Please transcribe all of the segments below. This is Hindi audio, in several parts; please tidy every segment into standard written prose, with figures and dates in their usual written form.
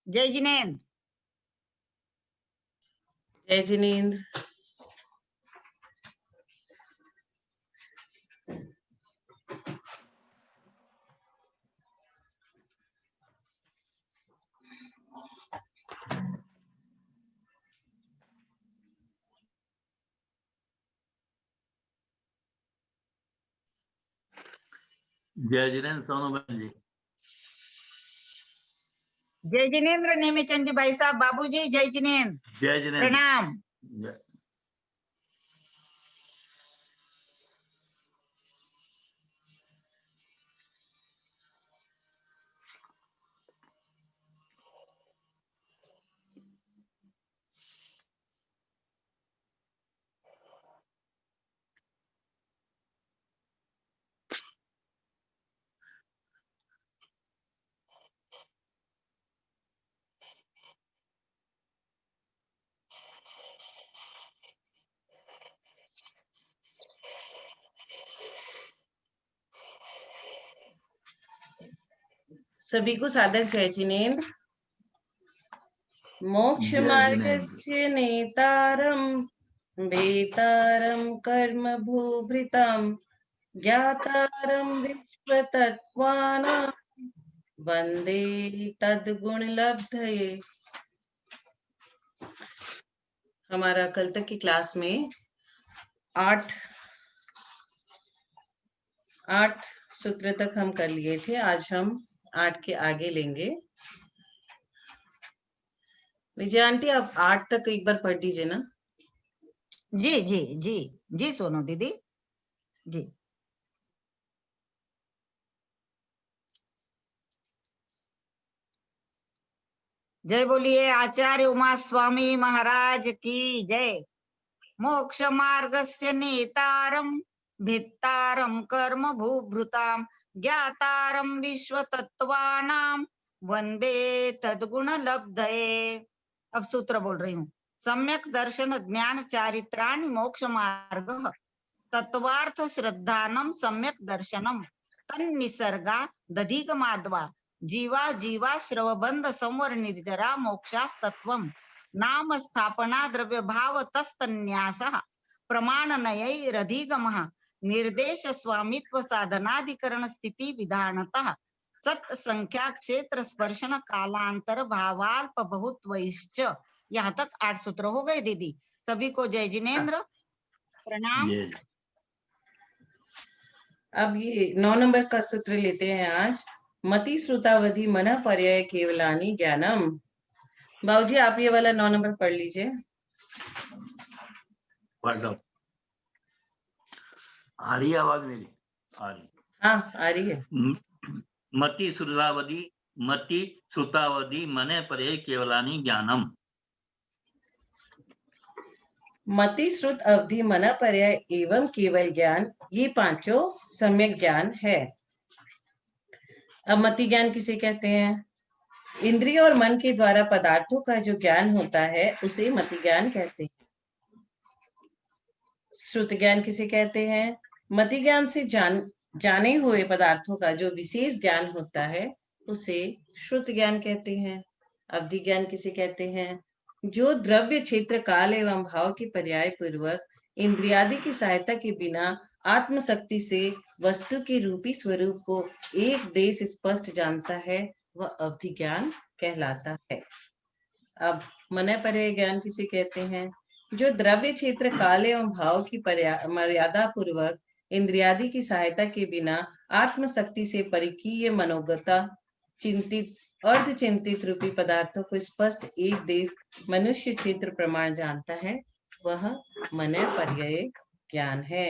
जय जिनेन्द्र। जय जिनेन्द्र। जय जिनेन्द्र सोनू बहन जी। जय जिनेन्द्र नेमीचंद जी भाई साहब, बाबूजी जय जिनेन्द्र। जय जिनेन्द्र। प्रणाम। सभी को सादर जय जिनेन्द्र। मोक्ष जय मार्गस्य नेतारं वेतारं कर्म भूभृतां ज्ञातारं विश्वतत्त्वानां वंदे तद्गुणलब्धये। हमारा कल तक की क्लास में आठ सूत्र तक हम कर लिए थे। आज हम 8 के आगे लेंगे। विजय आंटी, आप 8 तक एक बार पढ़ दीजिए ना। जी जी जी जी सोनू दीदी जी। जय बोलिए आचार्य उमा स्वामी महाराज की जय। मोक्ष मार्गस्य नेतारं भित्तारं कर्म भूभृतां ज्ञातारं विश्वतत्त्वानां वंदे तद्गुण लब्धये। अब सूत्र बोल रही हूँ। सम्यक दर्शन ज्ञान चारित्राणि मोक्ष मार्ग तत्वार्थ श्रद्धानम सम्यक दर्शनम तन्निसर्गा दधिगमाद्वा जीवा जीवा श्रवबंध संवर निर्जरा मोक्षास्तत्वम नाम स्थापना द्रव्य भाव तस्तन्यासः प्रमाणनयैरधिगमः निर्देश स्वामित्व साधनाधिकरण स्थिति विधानतः सत संख्या क्षेत्र स्पर्शन कालांतर भावाल्प बहुत्वैश्च। यहाँ तक 8 सूत्र हो गए दीदी। सभी को जय जिनेन्द्र, प्रणाम। अब ये 9 नंबर का सूत्र लेते हैं आज। मति श्रुतावधि मन पर्याय केवलानी ज्ञानम। बाबूजी, आप ये वाला 9 नंबर पढ़ लीजिए। पढ़ लो। आ रही है आवाज मेरी? आ रही? हाँ, आ रही है। मति श्रुतावधि मन पर्याय केवलानी ज्ञानम। मति श्रुत अवधि मन पर्याय एवं केवल ज्ञान, ये पांचों सम्यक ज्ञान है। अब मति ज्ञान किसे कहते हैं? इंद्रिय और मन के द्वारा पदार्थों का जो ज्ञान होता है उसे मति ज्ञान कहते हैं। श्रुत ज्ञान किसे कहते हैं? मति ज्ञान से जाने हुए पदार्थों का जो विशेष ज्ञान होता है उसे श्रुत ज्ञान कहते हैं। अवधि ज्ञान किसे कहते हैं? जो द्रव्य क्षेत्र काल एवं भाव के पर्याय पूर्वक इंद्रियादि की सहायता के बिना आत्मशक्ति से वस्तु के रूपी स्वरूप को एक देश स्पष्ट जानता है, वह अवधि ज्ञान कहलाता है। अब मन पर्याय ज्ञान किसे कहते हैं? जो द्रव्य क्षेत्र काल एवं भाव की मर्यादा पूर्वक इंद्रियादि की सहायता के बिना आत्मशक्ति से परिकीय मनोगता चिंतित अर्ध चिंतित रूपी पदार्थों को स्पष्ट एक देश मनुष्य क्षेत्र प्रमाण जानता है, वह मन पर्याय ज्ञान है।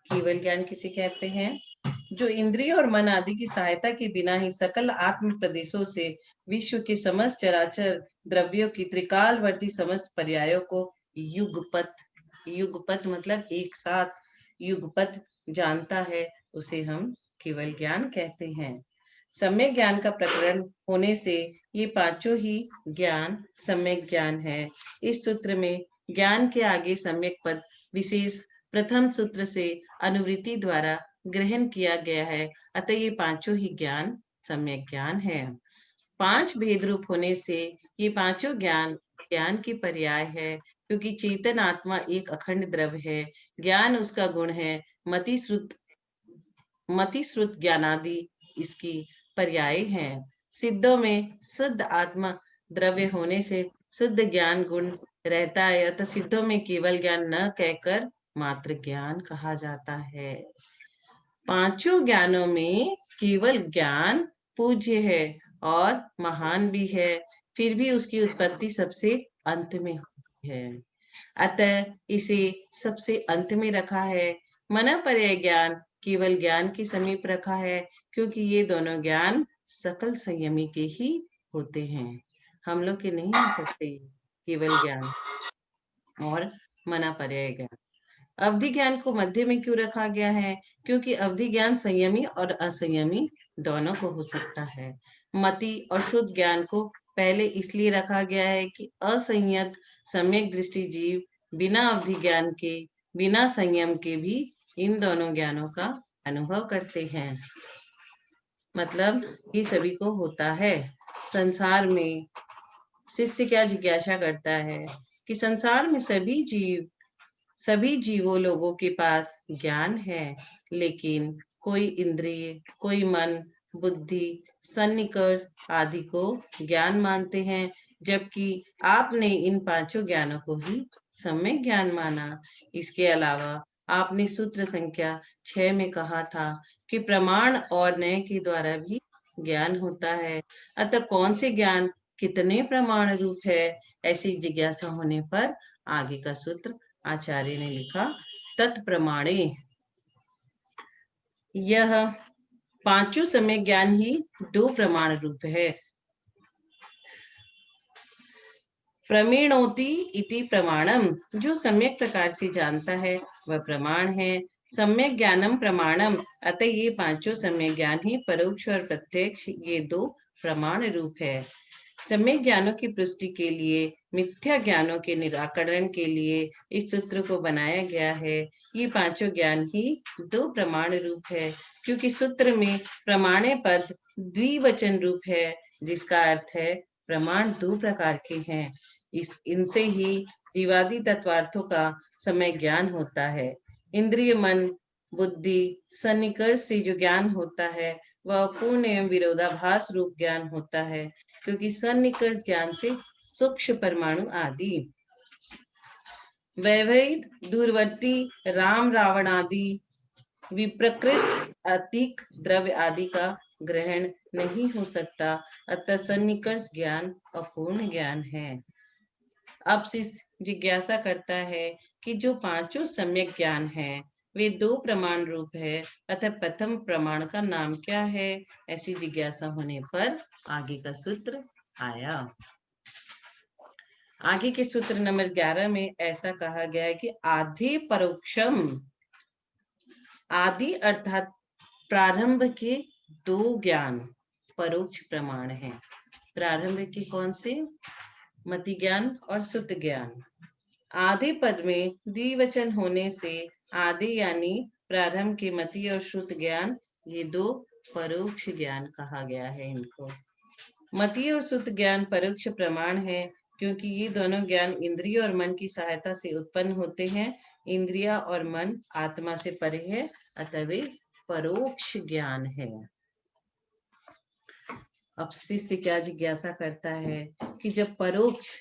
केवल ज्ञान किसे कहते हैं? जो इंद्रिय और मन आदि की सहायता के बिना ही सकल आत्म प्रदेशों से विश्व के समस्त चराचर द्रव्यों की त्रिकालवर्ती समस्त पर्यायों को युगपत मतलब एक साथ युगपत जानता है, उसे हम केवल ज्ञान कहते हैं। सम्यक ज्ञान का प्रकरण होने से ये पांचों ही ज्ञान सम्यक ज्ञान है। इस सूत्र में ज्ञान के आगे सम्यक पद विशेष प्रथम सूत्र से अनुवृत्ति द्वारा ग्रहण किया गया है, अतः ये पांचों ही ज्ञान सम्यक ज्ञान है। 5 भेद रूप होने से ये पांचों ज्ञान ज्ञान की पर्याय है, क्योंकि चेतन आत्मा एक अखंड द्रव्य है, ज्ञान उसका गुण है, मति श्रुत ज्ञानादि इसकी पर्याय हैं। सिद्धों में शुद्ध आत्मा द्रव्य होने से शुद्ध ज्ञान गुण रहता है, अतः सिद्धों में केवल ज्ञान न कहकर मात्र ज्ञान कहा जाता है। पांचों ज्ञानों में केवल ज्ञान पूज्य है और महान भी है, फिर भी उसकी उत्पत्ति सबसे अंत में हुई है, अतः इसे सबसे अंत में रखा है। मना पर्याय ज्ञान केवल ज्ञान के समीप रखा है, क्योंकि ये दोनों ज्ञान सकल संयमी के ही होते हैं, हम लोग के नहीं हो सकते केवल ज्ञान और मना पर्याय ज्ञान। अवधि ज्ञान को मध्य में क्यों रखा गया है? क्योंकि अवधि ज्ञान संयमी और असंयमी दोनों को हो सकता है। मति और शुद्ध ज्ञान को पहले इसलिए रखा गया है कि असंयत सम्यक दृष्टि जीव बिना अवधि ज्ञान के, बिना संयम के भी इन दोनों ज्ञानों का अनुभव करते हैं। मतलब ये सभी को होता है। संसार में शिष्य क्या जिज्ञासा करता है कि संसार में सभी जीवों लोगों के पास ज्ञान है, लेकिन कोई इंद्रिय, कोई मन, बुद्धि, सन्निकर्ष आदि को ज्ञान मानते हैं, जबकि आपने इन पांचों ज्ञानों को ही सम्यक ज्ञान माना। इसके अलावा आपने सूत्र संख्या 6 में कहा था कि प्रमाण और न्याय के द्वारा भी ज्ञान होता है, अतः कौन से ज्ञान कितने प्रमाण रूप है, ऐसी जिज्ञासा होने पर आगे का सूत्र आचार्य ने लिखा, तत्प्रमाणे। यह पांचों सम्यक ज्ञान ही 2 प्रमाण रूप है। प्रमीणोति इति प्रमाणम, जो सम्यक प्रकार से जानता है वह प्रमाण है। सम्यक ज्ञानम प्रमाणम, अतः ये पांचों सम्यक ज्ञान ही परोक्ष और प्रत्यक्ष ये 2 प्रमाण रूप है। सम्यक ज्ञानों की पुष्टि के लिए, मिथ्या ज्ञानों के निराकरण के लिए इस सूत्र को बनाया गया है। ये पांचों ज्ञान ही 2 प्रमाण रूप है, क्योंकि सूत्र में प्रमाणे पद द्विवचन रूप है, जिसका अर्थ है प्रमाण 2 प्रकार के हैं। इनसे ही जीवादि तत्वार्थों का सम्यक ज्ञान होता है। इंद्रिय, मन, बुद्धि, सन्निकर्ष से जो ज्ञान होता है वह पूर्ण एवं विरोधाभास रूप ज्ञान होता है, क्योंकि सन्निकर्ष ज्ञान से सूक्ष्म परमाणु आदि, वैवहित, दूरवर्ती, राम रावण आदि विप्रकृष्ट अतिक द्रव्य आदि का ग्रहण नहीं हो सकता, अतः सन्निकर्ष ज्ञान अपूर्ण ज्ञान है। अब शिष्य जिज्ञासा करता है कि जो पांचों सम्यक ज्ञान है वे 2 प्रमाण रूप है, अतः प्रथम प्रमाण का नाम क्या है? ऐसी जिज्ञासा होने पर आगे का सूत्र आया। आगे के सूत्र नंबर 11 में ऐसा कहा गया है कि आधि परोक्षम, आदि अर्थात प्रारंभ के 2 ज्ञान परोक्ष प्रमाण हैं। प्रारंभ के कौन से? मति ज्ञान और सुत ज्ञान। आधे पद में द्विवचन होने से आदि यानी प्रारंभ के मति और श्रुत ज्ञान ये 2 परोक्ष ज्ञान कहा गया है इनको। मति और श्रुत ज्ञान परोक्ष प्रमाण है, क्योंकि ये दोनों ज्ञान इंद्रिय और मन की सहायता से उत्पन्न होते हैं। इंद्रिया और मन आत्मा से परे है, अतः वे परोक्ष ज्ञान है। अब शिष्य क्या जिज्ञासा करता है कि जब परोक्ष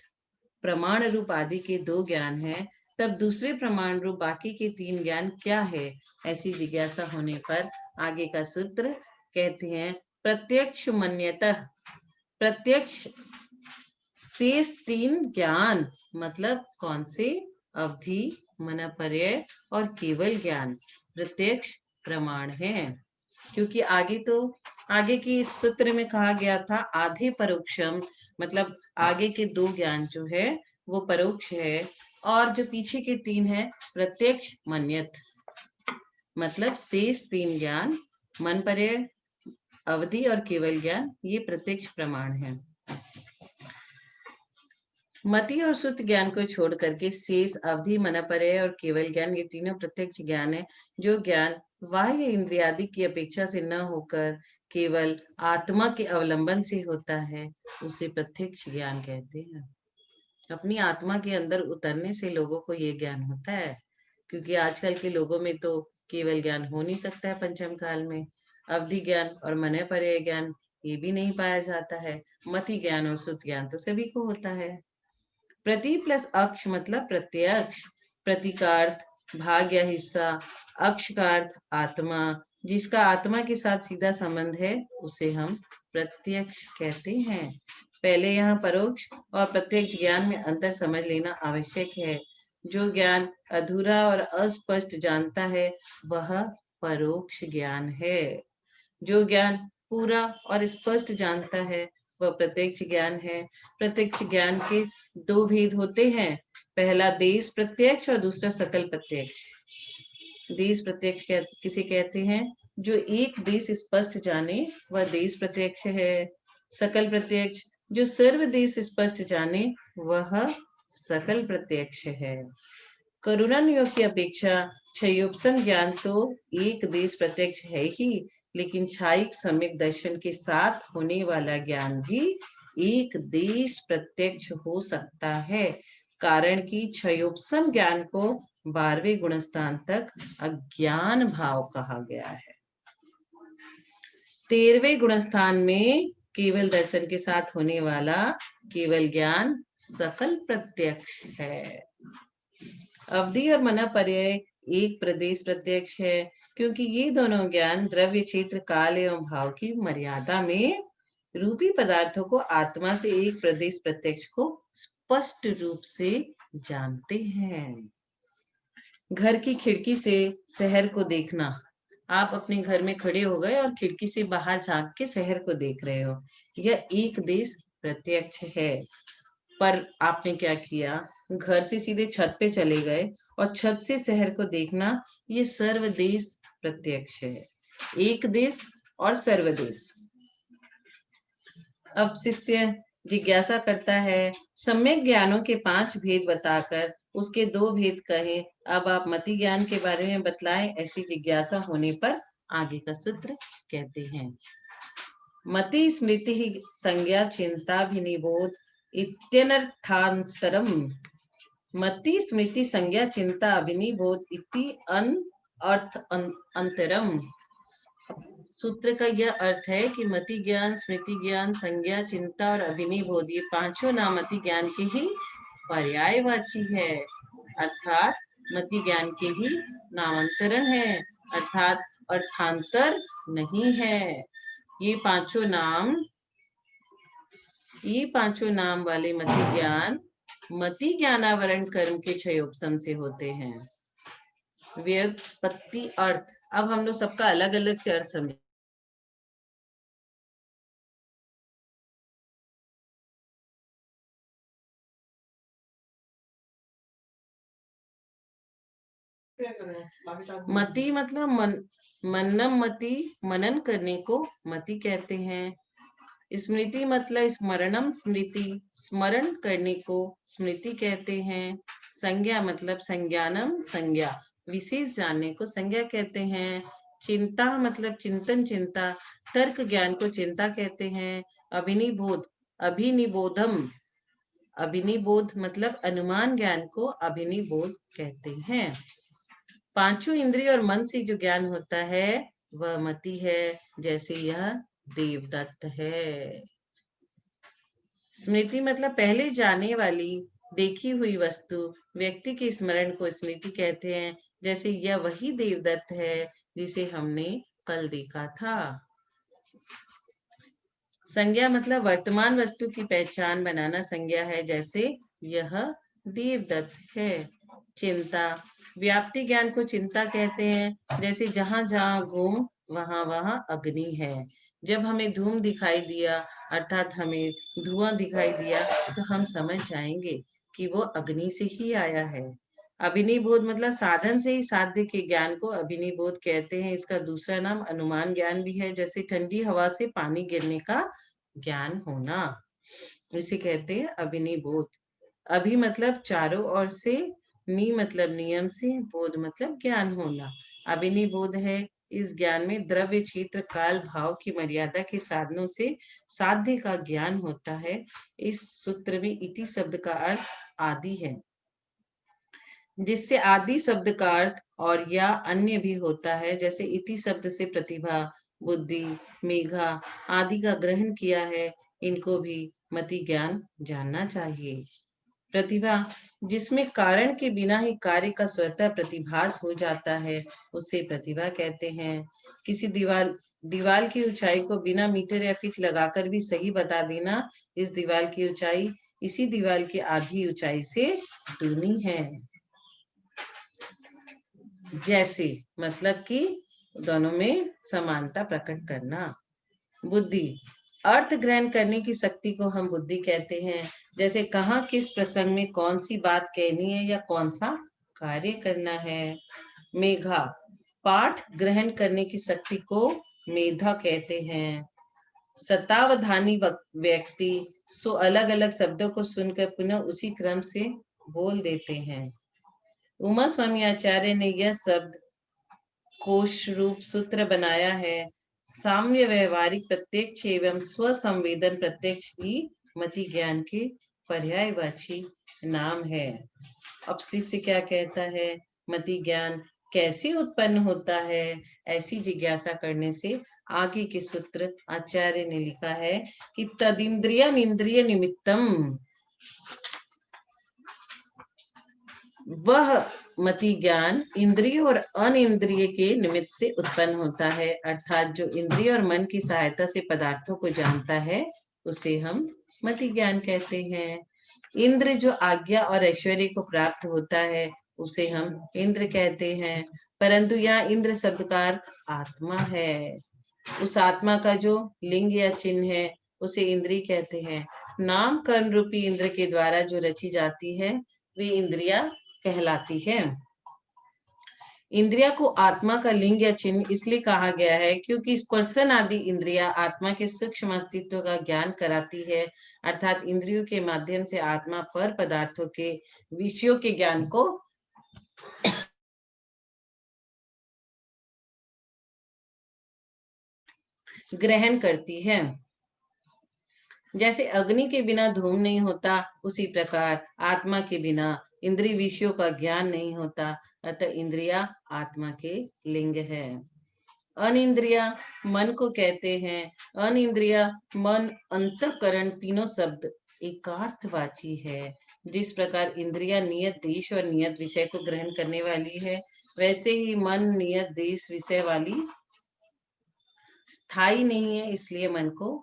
प्रमाण रूप आदि के 2 ज्ञान हैं, तब दूसरे प्रमाण रूप बाकी के 3 ज्ञान क्या है? ऐसी जिज्ञासा होने पर आगे का सूत्र कहते हैं, प्रत्यक्ष मन्यतः, प्रत्यक्ष शेष 3 ज्ञान, मतलब कौन से? अवधि, मना पर्याय और केवल ज्ञान प्रत्यक्ष प्रमाण है, क्योंकि आगे की सूत्र में कहा गया था आधे परोक्षम, मतलब आगे के 2 ज्ञान जो है वो परोक्ष है, और जो पीछे के 3 है प्रत्यक्ष मन्यत, मतलब शेष 3 ज्ञान मन पर्याय, अवधि और केवल ज्ञान ये प्रत्यक्ष प्रमाण है। मति और सुत ज्ञान को छोड़ करके शेष अवधि, मन पर्याय और केवल ज्ञान ये तीनों प्रत्यक्ष ज्ञान है। जो ज्ञान बाह्य इंद्रियादि की अपेक्षा से न होकर केवल आत्मा के अवलंबन से होता है, उसे प्रत्यक्ष ज्ञान कहते हैं। अपनी आत्मा के अंदर उतरने से लोगों को ये ज्ञान होता है, क्योंकि आजकल के लोगों में तो केवल ज्ञान हो नहीं सकता है पंचम काल में। अवधि ज्ञान और मनय पर्याय ज्ञान ये भी नहीं पाया जाता है। मति ज्ञान और श्रुत ज्ञान तो सभी को होता है। प्रति प्लस अक्ष मतलब प्रत्यक्ष, प्रतिकार्थ भाग या हिस्सा, अक्ष का अर्थ आत्मा, जिसका आत्मा के साथ सीधा संबंध है उसे हम प्रत्यक्ष कहते हैं। पहले यहाँ परोक्ष और प्रत्यक्ष ज्ञान में अंतर समझ लेना आवश्यक है। जो ज्ञान अधूरा और अस्पष्ट जानता है वह परोक्ष ज्ञान है। जो ज्ञान पूरा और स्पष्ट जानता है वह प्रत्यक्ष ज्ञान है। प्रत्यक्ष ज्ञान के दो भेद होते हैं, पहला देश प्रत्यक्ष और दूसरा सकल प्रत्यक्ष। देश प्रत्यक्ष किसे कहते हैं? जो एक देश स्पष्ट जाने वह देश प्रत्यक्ष है। सकल प्रत्यक्ष जो सर्व देश स्पष्ट जाने वह सकल प्रत्यक्ष है। करुणन योग की अपेक्षा क्षयोपम ज्ञान तो एक देश प्रत्यक्ष है ही, लेकिन क्षायिक सम्यक दर्शन के साथ होने वाला ज्ञान भी एक देश प्रत्यक्ष हो सकता है, कारण कि क्षयोपम ज्ञान को 12वें गुणस्थान तक अज्ञान भाव कहा गया है। 13वें गुणस्थान में केवल दर्शन के साथ होने वाला केवल ज्ञान सकल प्रत्यक्ष है। अवधि और मना पर्याय एक प्रदेश प्रत्यक्ष है, क्योंकि ये दोनों ज्ञान द्रव्य क्षेत्र काल एवं भाव की मर्यादा में रूपी पदार्थों को आत्मा से एक प्रदेश प्रत्यक्ष को स्पष्ट रूप से जानते हैं। घर की खिड़की से शहर को देखना, आप अपने घर में खड़े हो गए और खिड़की से बाहर झांक के शहर को देख रहे हो, यह एक देश प्रत्यक्ष है। पर आपने क्या किया, घर से सीधे छत पे चले गए और छत से शहर को देखना, ये सर्वदेश प्रत्यक्ष है, एक देश और सर्वदेश। अब शिष्य जिज्ञासा करता है, सम्यक ज्ञानों के 5 भेद बताकर उसके 2 भेद कहे, अब आप मति ज्ञान के बारे में बतलाएं। ऐसी जिज्ञासा होने पर आगे का सूत्र कहते हैं, मति स्मृति ही संज्ञा चिंता विनिबोध इत्यनर्थांतरम। मति स्मृति संज्ञा चिंता अभिनिबोध इति अर्थ अंतरम। सूत्र का यह अर्थ है कि मति ज्ञान, स्मृति ज्ञान, संज्ञा, चिंता और अभिनिबोध ये पांचों नाम मति ज्ञान के ही पर्यायवाची है, अर्थात मति ज्ञान के ही नामांतरण है, अर्थात अर्थांतर नहीं है। ये पांचों नाम वाले मति ज्ञानावरण कर्म के क्षयोपम से होते हैं। व्युत्पत्ति अर्थ, अब हम लोग सबका अलग अलग से अर्थ समझे। मति मतलब मननम मति, मनन करने को मति कहते हैं। स्मृति मतलब स्मरणम स्मृति, स्मरण करने को स्मृति कहते हैं। संज्ञा मतलब संज्ञानम संज्ञा, विशेष जानने को संज्ञा कहते हैं। चिंता मतलब चिंतन चिंता, तर्क ज्ञान को चिंता कहते हैं। अभिनिबोध अभिनिबोधम, अभिनिबोध मतलब अनुमान ज्ञान को अभिनिबोध कहते हैं। पांचों इंद्रिय और मन से जो ज्ञान होता है वह मति है, जैसे यह देवदत्त है। स्मृति मतलब पहले जाने वाली देखी हुई वस्तु, व्यक्ति के स्मरण को स्मृति कहते हैं, जैसे यह वही देवदत्त है जिसे हमने कल देखा था। संज्ञा मतलब वर्तमान वस्तु की पहचान बनाना संज्ञा है, जैसे यह देवदत्त है। चिंता, व्याप्ति ज्ञान को चिंता कहते हैं, जैसे जहां जहां घूम वहां वहां अग्नि है। जब हमें धूम दिखाई दिया अर्थात हमें धुआं दिखाई दिया तो हम समझ जाएंगे कि वो अग्नि से ही आया है। अभिनिबोध मतलब साधन से ही साध्य के ज्ञान को अभिनिबोध कहते हैं। इसका दूसरा नाम अनुमान ज्ञान भी है, जैसे ठंडी हवा से पानी गिरने का ज्ञान होना, इसे कहते हैं अभिनिबोध। अभि मतलब चारों ओर से, नि मतलब नियम से, बोध मतलब ज्ञान होना। अभिनिबोध है इस ज्ञान में द्रव्य, क्षेत्र, काल, भाव की मर्यादा के साधनों से साध्य का ज्ञान होता है। इस सूत्र में इति शब्द का अर्थ आदि है, जिससे आदि शब्द का अर्थ और या अन्य भी होता है। जैसे इति शब्द से प्रतिभा, बुद्धि, मेघा आदि का ग्रहण किया है। इनको भी मति ज्ञान जानना चाहिए। प्रतिभा, जिसमें कारण के बिना ही कार्य का स्वतः प्रतिभास हो जाता है, उसे प्रतिभा कहते हैं। किसी दीवार की ऊंचाई को बिना मीटर या फीट लगाकर भी सही बता देना, इस दीवार की ऊंचाई इसी दीवार की आधी ऊंचाई से दूनी है। जैसे मतलब कि दोनों में समानता प्रकट करना। बुद्धि, अर्थ ग्रहण करने की शक्ति को हम बुद्धि कहते हैं। जैसे कहाँ किस प्रसंग में कौन सी बात कहनी है या कौन सा कार्य करना है। मेधा, पाठ ग्रहण करने की शक्ति को मेधा कहते हैं। सतावधानी व्यक्ति सो अलग अलग शब्दों को सुनकर पुनः उसी क्रम से बोल देते हैं। उमा स्वामी आचार्य ने यह शब्द कोश रूप सूत्र बनाया है। साम्य व्यवहारिक प्रत्यक्ष एवं स्वसंवेदन प्रत्यक्ष ही मति ज्ञान के पर्यायवाची नाम है। अब शिष्य क्या कहता है, मति ज्ञान कैसे उत्पन्न होता है, ऐसी जिज्ञासा करने से आगे के सूत्र आचार्य ने लिखा है कि तदिंद्रिय निंद्रिय निमित्तम, वह मति ज्ञान इंद्रिय और अनिंद्रिय के निमित्त से उत्पन्न होता है। अर्थात जो इंद्रिय और मन की सहायता से पदार्थों को जानता है उसे हम मति ज्ञान कहते हैं। इंद्र जो आज्ञा और ऐश्वर्य को प्राप्त होता है उसे हम इंद्र कहते हैं। परंतु यहाँ इंद्र शब्द का अर्थ आत्मा है। उस आत्मा का जो लिंग या चिन्ह है उसे इंद्रिय कहते हैं। नाम कर्ण रूपी इंद्र के द्वारा जो रची जाती है वे इंद्रिया कहलाती है। इंद्रिया को आत्मा का लिंग या चिन्ह इसलिए कहा गया है क्योंकि स्पर्शन आदि इंद्रिया आत्मा के सूक्ष्म अस्तित्व का ज्ञान कराती है। अर्थात इंद्रियों के माध्यम से आत्मा पर पदार्थों के विषयों के ज्ञान को ग्रहण करती है। जैसे अग्नि के बिना धूम नहीं होता, उसी प्रकार आत्मा के बिना इंद्रिय विषयों का ज्ञान नहीं होता। अतः इंद्रिया आत्मा के लिंग है। अनिंद्रिया मन को कहते हैं। अनिंद्रिया, मन, अंतःकरण तीनों शब्द एकार्थवाची है। जिस प्रकार इंद्रिया नियत देश और नियत विषय को ग्रहण करने वाली है, वैसे ही मन नियत देश विषय वाली स्थायी नहीं है, इसलिए मन को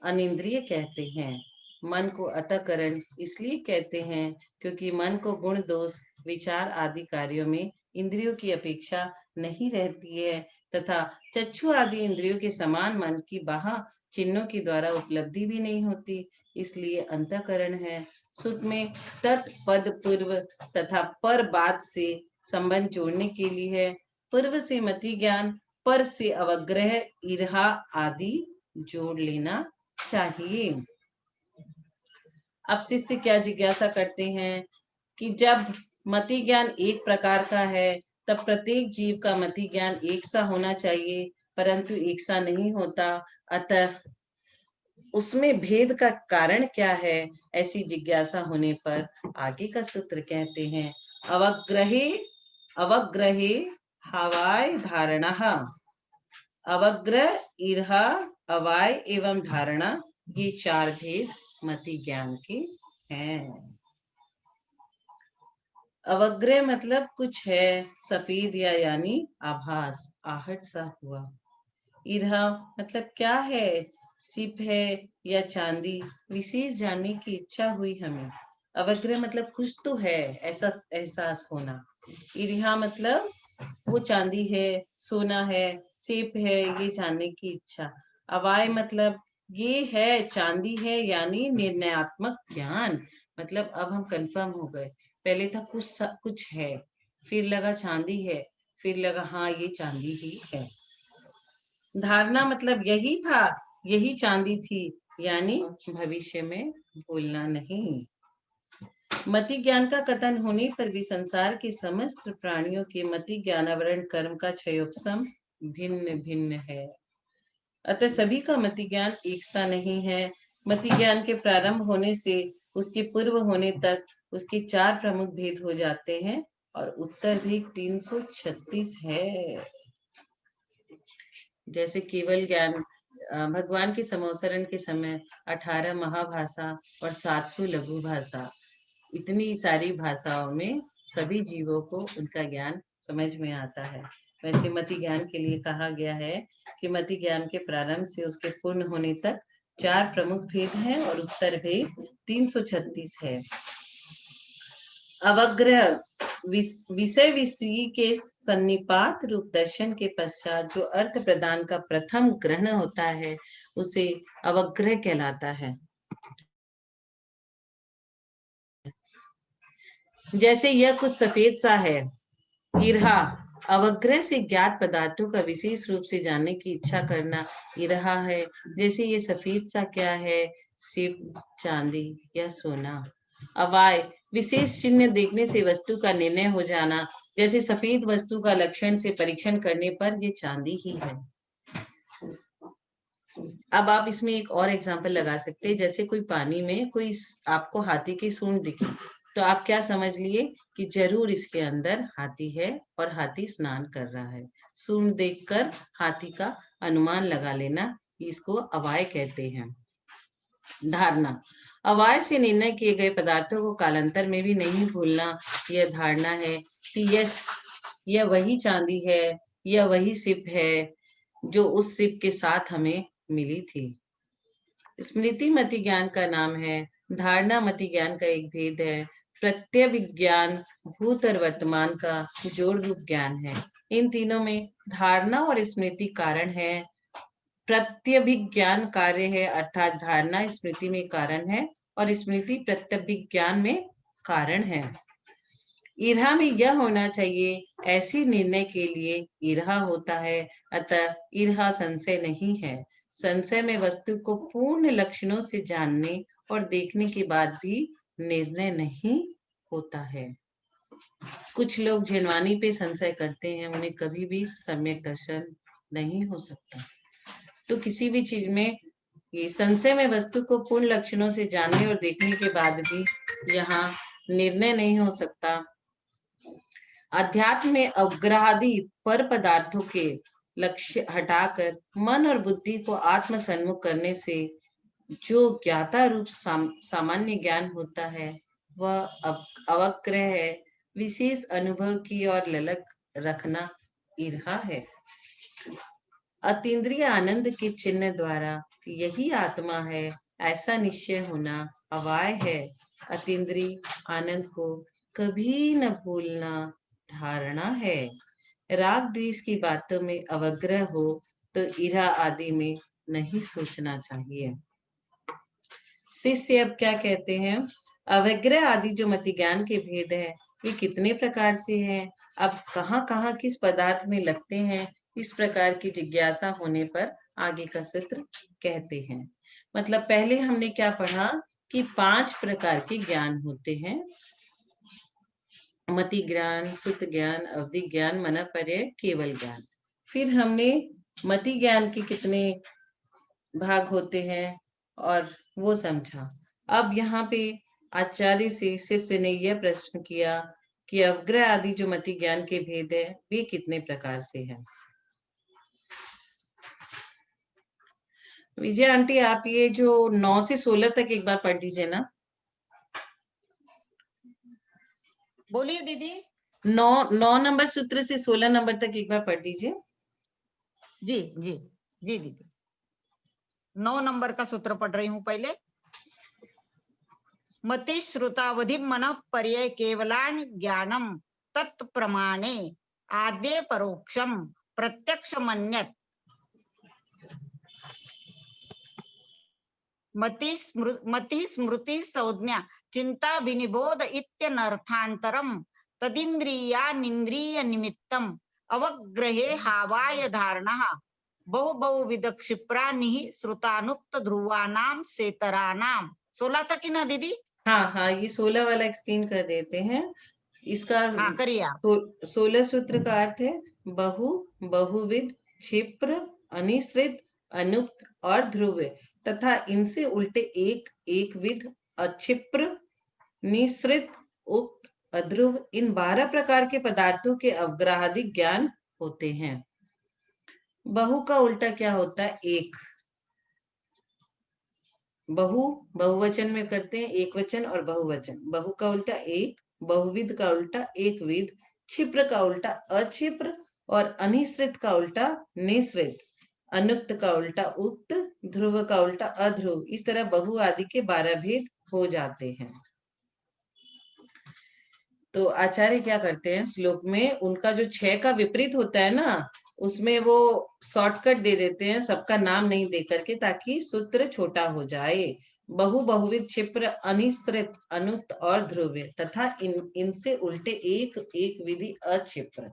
अनिंद्रिय कहते हैं। मन को अतःकरण इसलिए कहते हैं क्योंकि मन को गुण दोष विचार आदि कार्यों में इंद्रियों की अपेक्षा नहीं रहती है तथा चक्षु आदि इंद्रियों के समान मन की बाह्य चिन्हों के द्वारा उपलब्धि भी नहीं होती, इसलिए अंतःकरण है। सूत्र में तत् पद पूर्व तथा पर बाद से संबंध जोड़ने के लिए है। पूर्व से मति ज्ञान, पर से अवग्रह, ईर्षा आदि जोड़ लेना चाहिए। अब शिष्य क्या जिज्ञासा करते हैं कि जब मति ज्ञान एक प्रकार का है तब प्रत्येक जीव का मति ज्ञान एक सा होना चाहिए, परंतु एक सा नहीं होता। अतः उसमें भेद का कारण क्या है, ऐसी जिज्ञासा होने पर आगे का सूत्र कहते हैं अवग्रहे हवाय धारणा। अवग्रह, ईर्षा, अवाय एवं धारणा, ये चार भेद मति ज्ञान के हैं। अवग्रह मतलब कुछ है सफेद या यानी आभास, आहट सा हुआ। ईर्षा मतलब क्या है, सिप है या चांदी, विशेष जानने की इच्छा हुई हमें। अवग्रह मतलब कुछ तो है, ऐसा एहसास होना। ईर्षा मतलब वो चांदी है, सोना है, सिप है, ये जानने की इच्छा। अवाय मतलब ये है, चांदी है, यानी निर्णयात्मक ज्ञान, मतलब अब हम कंफर्म हो गए। पहले था कुछ है, फिर लगा चांदी है, फिर लगा हाँ ये चांदी ही है। धारणा मतलब यही था, यही चांदी थी, यानी भविष्य में भूलना नहीं। मति ज्ञान का कथन होने पर भी संसार के समस्त प्राणियों के मति ज्ञानावरण कर्म का क्षयोपशम भिन्न भिन्न है। अतः सभी का मति ज्ञान एक सा नहीं है। मति ज्ञान के प्रारंभ होने से उसके पूर्व होने तक उसके 4 प्रमुख भेद हो जाते हैं और उत्तर भी 336 है। जैसे केवल ज्ञान, भगवान के समोसरण के समय 18 महाभाषा और 700 लघु भाषा, इतनी सारी भाषाओं में सभी जीवों को उनका ज्ञान समझ में आता है। वैसे मति ज्ञान के लिए कहा गया है कि मति ज्ञान के प्रारंभ से उसके पूर्ण होने तक 4 प्रमुख भेद हैं और उत्तर भेद 336 है। अवग्रह विषय विषय के सन्निपात रूप दर्शन के पश्चात जो अर्थ प्रदान का प्रथम ग्रहण होता है उसे अवग्रह कहलाता है। जैसे यह कुछ सफेद सा है, ईर्हा अवग्रह से ज्ञात पदार्थों का विशेष रूप से जानने की इच्छा करना ईर्हा है। जैसे ये सफेद सा क्या है, सिर्फ चांदी या सोना। अवाय विशेष चिन्ह देखने से वस्तु का निर्णय हो जाना, जैसे सफेद वस्तु का लक्षण से परीक्षण करने पर ये चांदी ही है। अब आप इसमें एक और एग्जांपल लगा सकते हैं। जैसे कोई पानी में कोई आपको हाथी की सूंड दिखी तो आप क्या समझ लिए कि जरूर इसके अंदर हाथी है और हाथी स्नान कर रहा है। सूंड देखकर हाथी का अनुमान लगा लेना, इसको अवाय कहते हैं। धारणा अवाय से निर्णय किए गए पदार्थों को कालांतर में भी नहीं भूलना, यह धारणा है कि यह वही चांदी है, यह वही सिप है जो उस सिप के साथ हमें मिली थी। स्मृति मति ज्ञान का नाम है। धारणा मति ज्ञान का एक भेद है। प्रत्यभिज्ञान भूत और वर्तमान का जोड़ रूप ज्ञान है। इन तीनों में धारणा और स्मृति कारण है, प्रत्यभिज्ञान कार्य है, अर्थात धारणा स्मृति में कारण है और स्मृति प्रत्यभिज्ञान में कारण है। ईर्हा में यह होना चाहिए, ऐसे निर्णय के लिए ईर्हा होता है, अतः ईर्हा संशय नहीं है। संशय में वस्तु को पूर्ण लक्षणों से जानने और देखने के बाद भी निर्णय नहीं होता है। कुछ लोग झिनवानी पे संशय करते हैं, उन्हें कभी भी सम्यक दर्शन नहीं हो सकता। तो किसी भी चीज में ये संशय में वस्तु को पूर्ण लक्षणों से जानने और देखने के बाद भी यहाँ निर्णय नहीं हो सकता। अध्यात्म में अवग्रहादि पर पदार्थों के लक्ष्य हटाकर मन और बुद्धि को आत्म सन्मुख करने से जो ज्ञाता रूप सामान्य ज्ञान होता है वह अवग्रह है। विशेष अनुभव की ओर ललक रखना ईर्हा है। अतीन्द्रिय आनंद के चिन्ह द्वारा यही आत्मा है, ऐसा निश्चय होना अवाय है। अतीन्द्रिय आनंद को कभी न भूलना धारणा है। राग द्वेष की बातों में अवग्रह हो तो ईर्हा आदि में नहीं सोचना चाहिए। शिष्य अब क्या कहते हैं, अवग्रह आदि जो मति ज्ञान के भेद है वे कितने प्रकार से हैं, अब कहाँ कहाँ किस पदार्थ में लगते हैं, इस प्रकार की जिज्ञासा होने पर आगे का सूत्र कहते हैं। मतलब पहले हमने क्या पढ़ा कि 5 प्रकार के ज्ञान होते हैं, मति ज्ञान, सुत ज्ञान, अवधि ज्ञान, मनःपर्यय, केवल ज्ञान। फिर हमने मति ज्ञान के कितने भाग होते हैं और वो समझा। अब यहाँ पे आचार्य से शिष्य ने यह प्रश्न किया कि अवग्रह आदि जो मति ज्ञान के भेद है वे कितने प्रकार से हैं। विजय आंटी आप ये जो 9 से 16 तक एक बार पढ़ दीजिए ना। बोलिए दीदी। 9 नंबर सूत्र से 16 नंबर तक एक बार पढ़ दीजिए। जी जी जी दीदी, 9 नंबर का सूत्र पढ़ रही हूँ पहले। मति श्रुतावधि मन पर्यय केवलान ज्ञानम तत्प्रमाणे आद्य परोक्षम प्रत्यक्ष मन्यत। मति स्मृति संज्ञा चिंता विनिबोध इत्यनर्थांतरम तदिन्द्रियानिन्द्रिय निमित्तम अवग्रहे हावाय धारणः बहुविध क्षिप्रानि श्रुतानुक्त ध्रुवानाम सेतरानाम। 16 तक ही ना दीदी? हाँ हाँ, ये 16 वाला एक्सप्लेन कर देते हैं। इसका हाँ करिए आप। 16 सूत्र का अर्थ है बहु, बहुविध, क्षिप्र, अनिश्रित, अनुक्त और ध्रुव तथा इनसे उल्टे एक, एकविध, अक्षिप्र, निश्रित, उक्त, अध्रुव, इन 12 प्रकार के पदार्थों के अवग्राहिक ज्ञान होते हैं। बहु का उल्टा क्या होता है? एक। बहु बहुवचन में करते हैं एक वचन और बहुवचन। बहु का उल्टा एक, बहुविध का उल्टा एक विध, क्षिप्र का उल्टा अक्षिप्र और अनिश्रित का उल्टा निश्रित, अनुक्त का उल्टा उक्त, ध्रुव का उल्टा अध्रुव। इस तरह बहु आदि के 12 भेद हो जाते हैं। तो आचार्य क्या करते हैं श्लोक में, उनका जो 6 का विपरीत होता है ना, उसमें वो शॉर्टकट दे देते हैं, सबका नाम नहीं दे करके, ताकि सूत्र छोटा हो जाए। बहु, बहुविध, क्षिप्र, अनिश्रित, अनुक्त और ध्रुव तथा इनसे उल्टे एक, एक विधि, अक्षिप्र।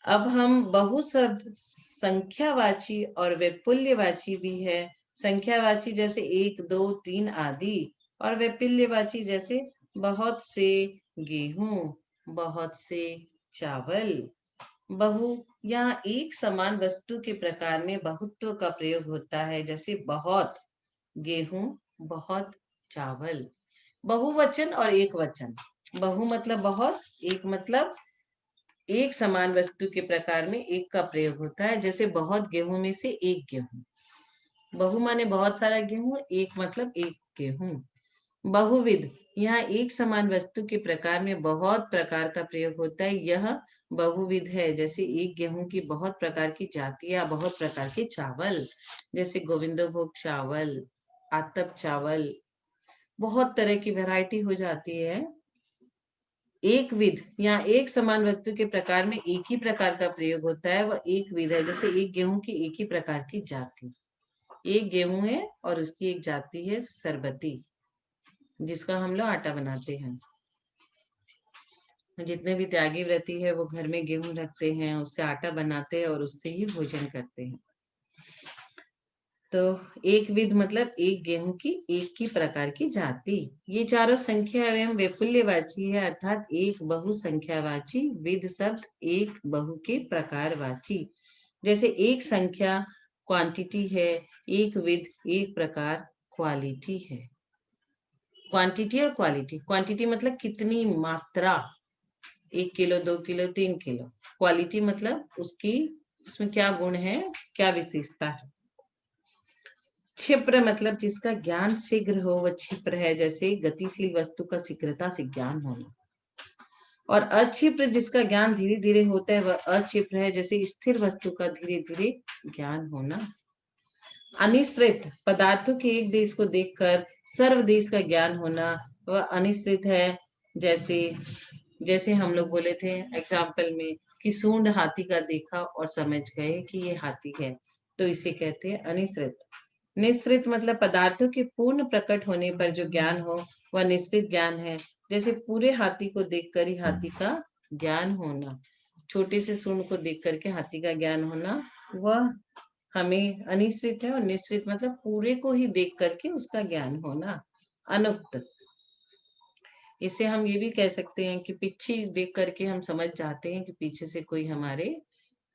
अब हम बहु शब्द संख्यावाची और वैपुल्यवाची भी है। संख्यावाची जैसे 1, 2, 3 आदि, और वैपुल्यवाची जैसे बहुत से गेहूं, बहुत से चावल। बहु यहाँ एक समान वस्तु के प्रकार में बहुत्व का प्रयोग होता है, जैसे बहुत गेहूं, बहुत चावल। बहुवचन और एक वचन। बहु मतलब बहुत, एक मतलब एक समान वस्तु के प्रकार में एक का प्रयोग होता है, जैसे बहुत गेहूं में से एक गेहूं। बहु माने बहुत सारा गेहूं, एक मतलब एक गेहूं। बहुविध, यहाँ एक समान वस्तु के प्रकार में बहुत प्रकार का प्रयोग होता है, यह बहुविध है, जैसे एक गेहूं की बहुत प्रकार की जातियां, बहुत प्रकार के चावल, जैसे गोविंदभोग चावल, आतप चावल, बहुत तरह की वैरायटी हो जाती है। एक विध, यहाँ एक समान वस्तु के प्रकार में एक ही प्रकार का प्रयोग होता है, वह एक विध है, जैसे एक गेहूं की एक ही प्रकार की जाति। एक गेहूं है और उसकी एक जाति है सरबती, जिसका हम लोग आटा बनाते हैं। जितने भी त्यागी व्रती है वो घर में गेहूं रखते हैं, उससे आटा बनाते हैं और उससे ही भोजन करते हैं। तो एक विध मतलब एक गेहूं की एक ही प्रकार की जाति। ये चारों संख्या एवं वैपुल्यवाची है, अर्थात एक बहु संख्यावाची, विध शब्द एक बहु के प्रकारवाची। जैसे एक संख्या क्वांटिटी है, एक विध एक प्रकार क्वालिटी है। क्वांटिटी और क्वालिटी, क्वांटिटी मतलब कितनी मात्रा, 1 किलो, 2 किलो, 3 किलो। क्वालिटी मतलब उसकी, उसमें क्या गुण है, क्या विशेषता है। क्षिप्र मतलब जिसका ज्ञान शीघ्र हो वह क्षिप्र है, जैसे गतिशील वस्तु का शीघ्रता से ज्ञान होना। और अक्षिप्र जिसका ज्ञान धीरे धीरे होता है वह अक्षिप्र है, जैसे स्थिर वस्तु का धीरे धीरे ज्ञान होना। अनिश्रित, पदार्थों के एक देश को देखकर सर्व देश का ज्ञान होना, वह अनिश्रित है। जैसे हम लोग बोले थे एग्जाम्पल में कि सूंड हाथी का देखा और समझ गए कि ये हाथी है, तो इसे कहते हैं अनिश्रित। निश्रित मतलब पदार्थों के पूर्ण प्रकट होने पर जो ज्ञान हो वह निश्चित ज्ञान है, जैसे पूरे हाथी को देखकर ही हाथी का ज्ञान होना। छोटे से सूंड को देख करके हाथी का ज्ञान होना, वह हमें अनिश्चित है। और निश्चित मतलब पूरे को ही देख करके उसका ज्ञान होना। अनुक्त, इससे हम ये भी कह सकते हैं कि पीछे देख करके हम समझ जाते हैं कि पीछे से कोई हमारे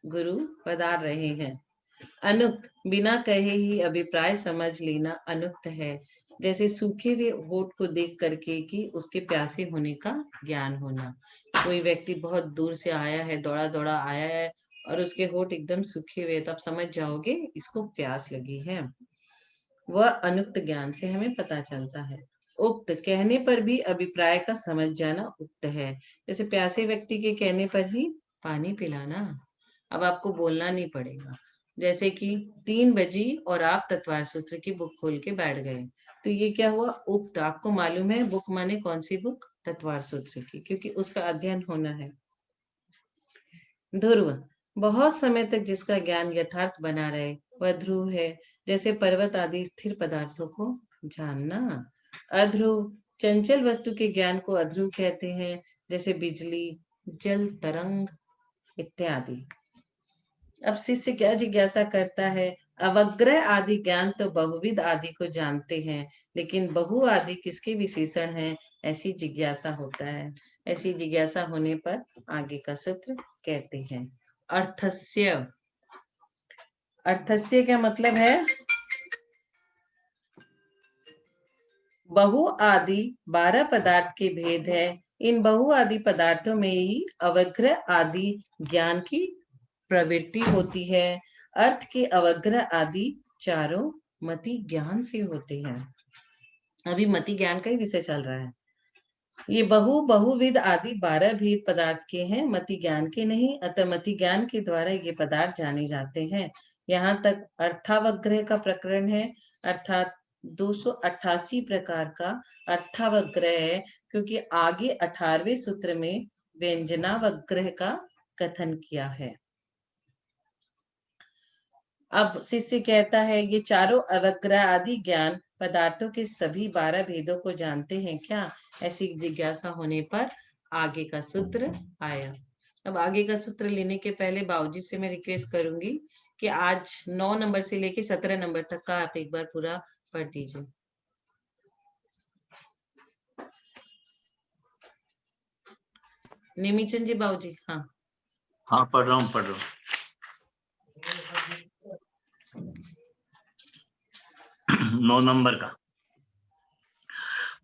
गुरु पधार रहे हैं। अनुक्त, बिना कहे ही अभिप्राय समझ लेना अनुक्त है, जैसे सूखे हुए होठ को देख करके कि उसके प्यासे होने का ज्ञान होना। कोई व्यक्ति बहुत दूर से आया है, दौड़ा दौड़ा आया है और उसके होठ एकदम सूखे हुए, तब समझ जाओगे इसको प्यास लगी है। वह अनुक्त ज्ञान से हमें पता चलता है। उक्त, कहने पर भी अभिप्राय का समझ जाना उक्त है, जैसे प्यासे व्यक्ति के कहने पर ही पानी पिलाना, अब आपको बोलना नहीं पड़ेगा। जैसे कि 3 बजी और आप तत्वार सूत्र की बुक खोल के बैठ गए, तो ये क्या हुआ, उक्त। आपको मालूम है बुक माने कौन सी बुक, तत्वार सूत्र की, क्योंकि उसका अध्ययन होना है। ध्रुव, बहुत समय तक जिसका ज्ञान यथार्थ बना रहे वह ध्रुव है, जैसे पर्वत आदि स्थिर पदार्थों को जानना। अध्रुव, चंचल वस्तु के ज्ञान को अध्रुव कहते हैं, जैसे बिजली, जल तरंग इत्यादि। अब शिष्य क्या जिज्ञासा करता है, अवग्रह आदि ज्ञान तो बहुविध आदि को जानते हैं, लेकिन बहु आदि किसके विशेषण हैं, ऐसी जिज्ञासा होता है। ऐसी जिज्ञासा होने पर आगे का सूत्र कहते हैं। अर्थस्य, अर्थस्य क्या मतलब है? बहु आदि 12 पदार्थ के भेद है। इन बहु आदि पदार्थों में ही अवग्रह आदि ज्ञान की प्रवृत्ति होती है। अर्थ के अवग्रह आदि चारों मति ज्ञान से होते हैं। अभी मति ज्ञान का ही विषय चल रहा है। ये बहुविध आदि 12 भेद पदार्थ के हैं, मति ज्ञान के नहीं। अतः मति ज्ञान के द्वारा ये पदार्थ जाने जाते हैं। यहाँ तक अर्थावग्रह का प्रकरण है, अर्थात 288 प्रकार का अर्थावग्रह है, क्योंकि आगे 18वें सूत्र में व्यंजनावग्रह का कथन किया है। अब शिष्य कहता है, ये चारों अवग्रह आदि ज्ञान पदार्थों के सभी 12 भेदों को जानते हैं क्या? ऐसी जिज्ञासा होने पर आगे का सूत्र आया। अब आगे का सूत्र लेने के पहले बाबूजी से मैं रिक्वेस्ट करूंगी कि आज 9 नंबर से लेके 17 नंबर तक का आप एक बार पूरा पढ़ दीजिए। निमीचंद जी, बाबूजी। हाँ हाँ, पढ़ रहा हूँ। 9 नंबर का।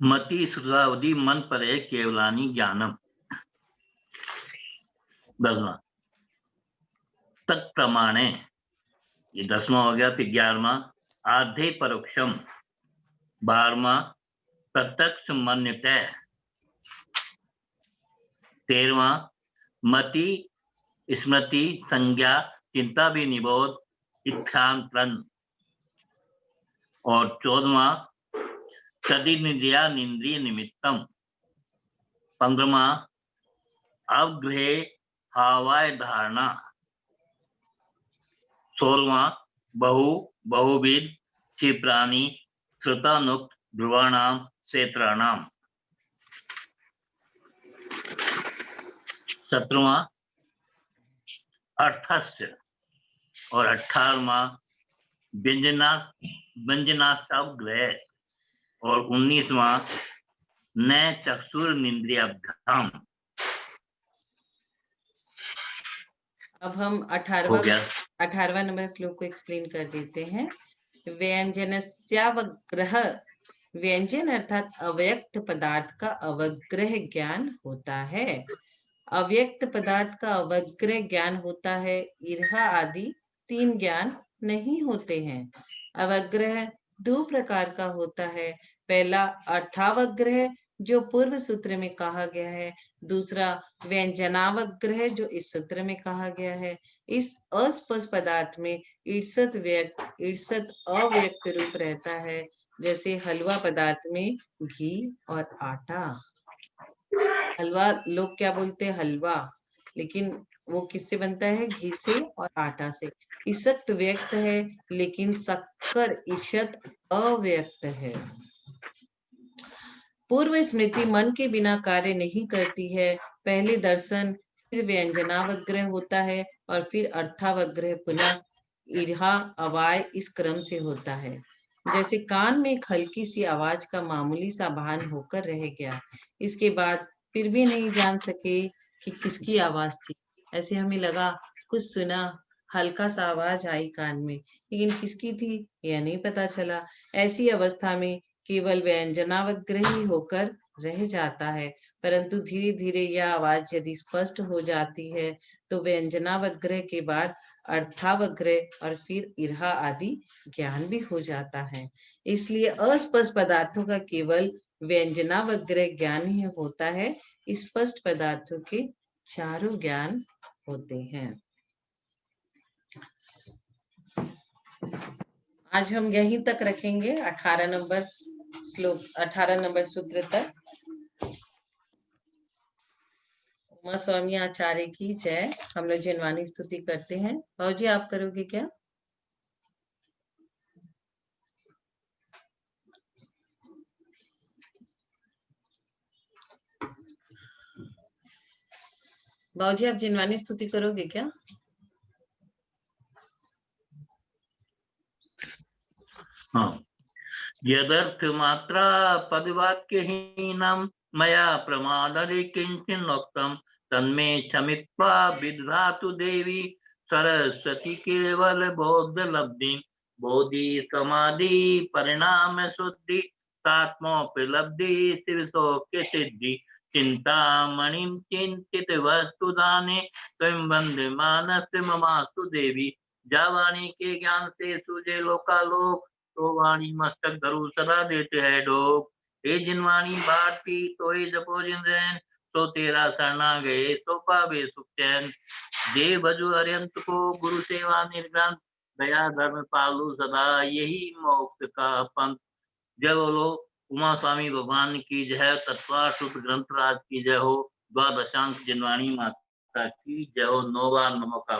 मति श्रुतावधि मन परे केवलानी ज्ञानम। 10वां तत्प्रमाणे, ये 10वां हो गया। फिर 11वां आधे परोक्षम, 12वां प्रत्यक्ष मन्यते, 13वां मति स्मृति संज्ञा चिंता भी निबोध इत्थांतरन, और 14वां तदिन्द्रिया निंद्रिय निमित्तम, 15वां अवग्रहे हावाय धारणा, 16वां बहुविध क्षिप्राणि श्रुतानुक्त ध्रुवाणाम क्षेत्राणाम, 17वां अर्थस्य, और 18वां व्यंजनाष्टावग्रह, और 19वां न चक्षुर्निंद्रियाभ्याम। अब हम 18वां नंबर श्लोक को एक्सप्लेन कर देते हैं। व्यंजनस्यावग्रह, व्यंजन अर्थात अव्यक्त पदार्थ का अवग्रह ज्ञान होता है। अव्यक्त पदार्थ का अवग्रह ज्ञान होता है, ईर्हा आदि 3 ज्ञान नहीं होते हैं। अवग्रह 2 प्रकार का होता है। पहला अर्थावग्रह, जो पूर्व सूत्र में कहा गया है। दूसरा व्यंजनावग्रह, जो इस सूत्र में कहा गया है। इस अस्पष्ट पदार्थ में ईर्षत व्यक्त ईर्षत अव्यक्त रूप रहता है, जैसे हलवा पदार्थ में घी और आटा। हलवा लोग क्या बोलते हैं? हलवा, लेकिन वो किससे बनता है? घी से और आटा से। ईषत व्यक्त है, लेकिन शक्कर ईषत अव्यक्त है। पूर्व स्मृति मन के बिना कार्य नहीं करती है। पहले दर्शन, फिर व्यंजनावग्रह होता है, और फिर अर्थावग्रह, पुनः ईर्हा अवाय, इस क्रम से होता है। जैसे कान में एक हल्की सी आवाज का मामूली सा भान होकर रह गया, इसके बाद फिर भी नहीं जान सके कि किसकी आवाज थी। ऐसे हमें लगा, कुछ सुना, हल्का सा आवाज आई कान में, लेकिन किसकी थी यह नहीं पता चला। ऐसी अवस्था में केवल व्यंजनावग्रह ही होकर रह जाता है, परंतु धीरे धीरे यह आवाज यदि स्पष्ट हो जाती है तो व्यंजनावग्रह के बाद अर्थावग्रह और फिर ईर्हा आदि ज्ञान भी हो जाता है। इसलिए अस्पष्ट पदार्थों का केवल व्यंजनावग्रह ज्ञान ही होता है। स्पष्ट पदार्थों के चारों ज्ञान होते हैं। आज हम यहीं तक रखेंगे, 18 नंबर श्लोक, 18 नंबर सूत्र तक। उमा स्वामी आचार्य की जय। हम लोग जिनवानी स्तुति करते हैं। भाजी आप करोगे क्या? बाबूजी आप जिनवानी स्तुति करोगे क्या? हाँ, यदर्थ मात्रा पदवाक्यहीनं मया प्रमादरे किंचिन्नोक्तं तन्मे क्षमित्वा विदधातु देवी सरस्वती केवल बौद्ध लब्धि बोधि समाधि परिणाम शुद्धि तात्मोपलब्धि शिव सौख्य सिद्धि चिंतामणिं चिंतित वस्तु दाने स्वयं वंदे मानस ममास्तु देवी। जावाणी के ज्ञान से सूझे लोकालोक तो वाणी मस्तक धरु सदा देते है डोक। हे जिनवाणी बाटी तो ही जपो जिनरैन तो तेरा शरणा गए तो पावे सुख चैन। जे भजु अरियंत को गुरु सेवा निर्ग्रंथ दया धर्म पालु सदा यही मोक्ष का पंथ। जय बोलो उमा स्वामी भगवान की जय। तत्वार शुद्ध ग्रंथ राज की जय हो। द्वादशांक जिनवाणी माता की जय हो। नौवा नमो का